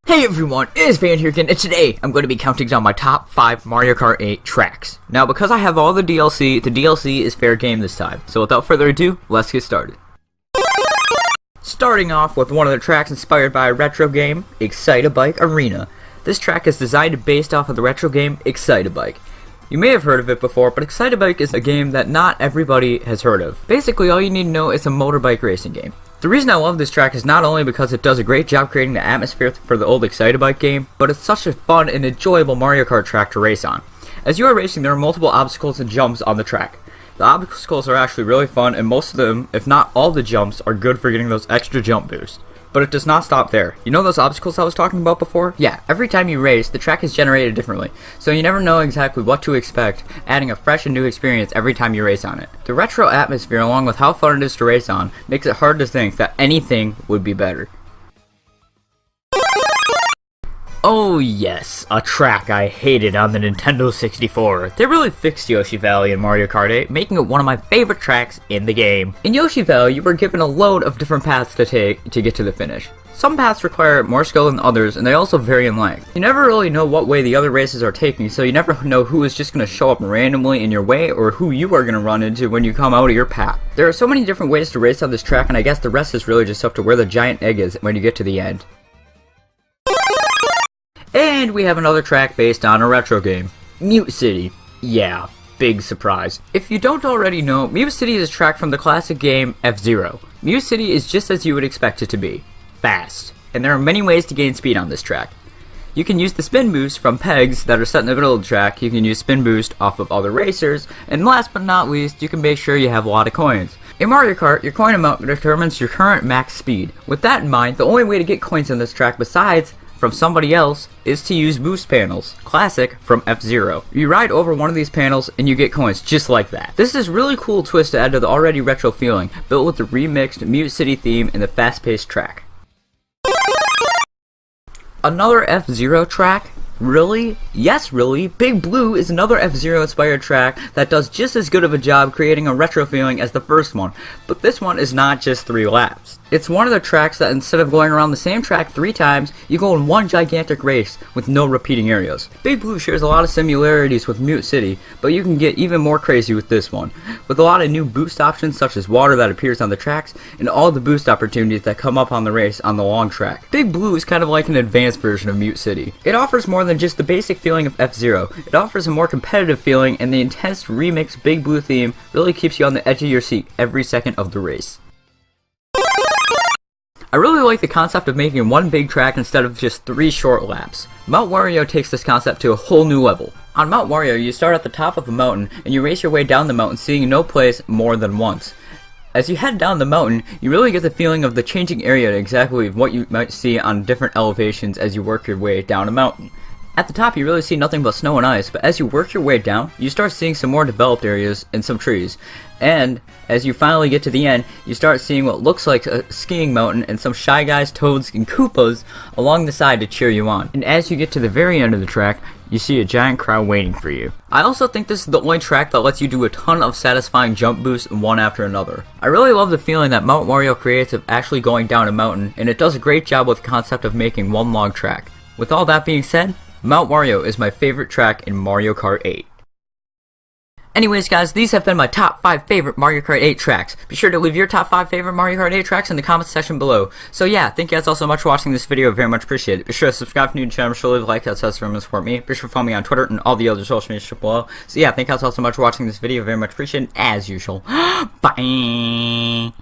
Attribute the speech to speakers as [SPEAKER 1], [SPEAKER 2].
[SPEAKER 1] Hey everyone, it is Van here again, and today I'm going to be counting down my top 5 Mario Kart 8 tracks. Now, because I have all the DLC is fair game this time. So without further ado, let's get started. Starting off with one of the tracks inspired by a retro game, Excitebike Arena. This track is designed based off of the retro game Excitebike. You may have heard of it before, but Excitebike is a game that not everybody has heard of. Basically, all you need to know is a motorbike racing game. The reason I love this track is not only because it does a great job creating the atmosphere for the old Excitebike game, but it's such a fun and enjoyable Mario Kart track to race on. As you are racing, there are multiple obstacles and jumps on the track. The obstacles are actually really fun, and most of them, if not all the jumps, are good for getting those extra jump boosts. But it does not stop there. You know those obstacles I was talking about before? Yeah, every time you race, the track is generated differently, so you never know exactly what to expect, adding a fresh and new experience every time you race on it. The retro atmosphere, along with how fun it is to race on, makes it hard to think that anything would be better. Oh yes, a track I hated on the Nintendo 64. They really fixed Yoshi Valley in Mario Kart 8, making it one of my favorite tracks in the game. In Yoshi Valley, you were given a load of different paths to take to get to the finish. Some paths require more skill than others, and they also vary in length. You never really know what way the other races are taking, so you never know who is just going to show up randomly in your way or who you are going to run into when you come out of your path. There are so many different ways to race on this track, and I guess the rest is really just up to where the giant egg is when you get to the end. And we have another track based on a retro game, Mute City. Yeah, big surprise. If you don't already know, Mute City is a track from the classic game F-Zero. Mute City is just as you would expect it to be, fast. And there are many ways to gain speed on this track. You can use the spin boost from pegs that are set in the middle of the track, you can use spin boost off of other racers, and last but not least, you can make sure you have a lot of coins. In Mario Kart, your coin amount determines your current max speed. With that in mind, the only way to get coins on this track besides from somebody else is to use boost panels, classic from F-Zero. You ride over one of these panels and you get coins just like that. This is a really cool twist to add to the already retro feeling, built with the remixed Mute City theme and the fast-paced track. Another F-Zero track? Really? Yes, really. Big Blue is another F-Zero inspired track that does just as good of a job creating a retro feeling as the first one, but this one is not just 3 laps. It's one of the tracks that instead of going around the same track 3 times, you go in one gigantic race with no repeating areas. Big Blue shares a lot of similarities with Mute City, but you can get even more crazy with this one, with a lot of new boost options such as water that appears on the tracks, and all the boost opportunities that come up on the race on the long track. Big Blue is kind of like an advanced version of Mute City. It offers more than just the basic feeling of F-Zero. It offers a more competitive feeling, and the intense remixed Big Blue theme really keeps you on the edge of your seat every second of the race. I really like the concept of making one big track instead of just 3 short laps. Mount Wario takes this concept to a whole new level. On Mount Wario, you start at the top of a mountain and you race your way down the mountain, seeing no place more than once. As you head down the mountain, you really get the feeling of the changing area and exactly what you might see on different elevations as you work your way down a mountain. At the top, you really see nothing but snow and ice, but as you work your way down, you start seeing some more developed areas and some trees. And as you finally get to the end, you start seeing what looks like a skiing mountain and some Shy Guys, Toads, and Koopas along the side to cheer you on. And as you get to the very end of the track, you see a giant crowd waiting for you. I also think this is the only track that lets you do a ton of satisfying jump boosts one after another. I really love the feeling that Mount Wario creates of actually going down a mountain, and it does a great job with the concept of making one long track. With all that being said, Mount Wario is my favorite track in Mario Kart 8. Anyways guys, these have been my top 5 favorite Mario Kart 8 tracks. Be sure to leave your top 5 favorite Mario Kart 8 tracks in the comments section below. So yeah, thank you guys all so much for watching this video, very much appreciate it. Be sure to subscribe if you're new to the channel, be sure to leave a like, that says to support me. Be sure to follow me on Twitter and all the other social media below. So yeah, thank you guys all so much for watching this video, very much appreciate it, as usual. Bye!